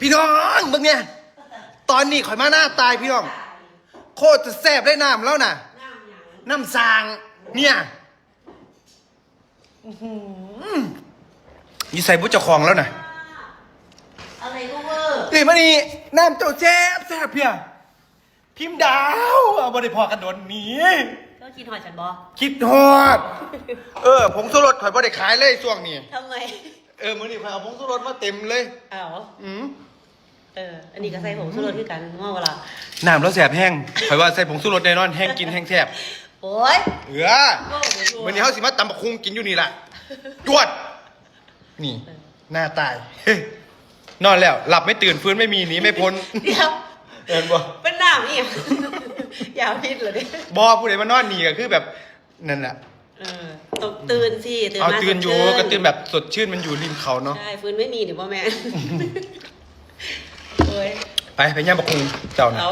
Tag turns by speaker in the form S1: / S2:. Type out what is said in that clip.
S1: พี่น้องมึงเนี่ยตอนนี้ข่อยมาหน้าตายพี่น้องโคตรจะแซ่บได้น้ำแล้วน่ะน้ำสางเนี่ยยี่ใส่บุเจ้าของแล้วน่ะ
S2: อะไรก็เวอร์
S1: นี่มานี่น้ำเจ้าแซ่บเพียพิมพ์ดาวเอาบริพอกันโดนหนี
S2: ก็คิดหอยฉันบอ
S1: คิดฮอดผงชูรสข่อยบ่ได้ขายเลยช่วงนี้
S2: ทำไม
S1: มื้อนี้ข่อยเอาผงชูรสมาเต็มเลย
S2: อ้าวอันนี้ก็ใส่ผงชูรสคือกันง้อเวลา
S1: น้ำแล้วแสบแห้งข่อยว่าใส่ผงชูรสแน่นอนแห้งกินแห้งแซ่บ
S2: โอ้ย
S1: มื้อนี้เฮาสิมาตำบักคุงกินอยู่นี่ล่ะจวดนี่หน้าตายนอนแล้วหลับไม่ตื่นฟื้นไม่มีหนีไม่พ้น
S2: เดี๋ยว
S1: เห็นบ่
S2: เป็นน้ำนี่ยาวพิษเหรอเนี่ย
S1: บ่ผู้ใดมานอนนี่ก็คือแบบนั่นแหละ
S2: ตกตื่นสิ
S1: เอาตื่นอยู่ก็ตื่นแบบสดชื่นมันอยู่ริมเขาเนาะ
S2: ใช่ฟื้นไม่มีเดี๋ยวพ่อแม่เฮ้ย
S1: ไปย่างบักคุงเจ้านะ
S2: เอา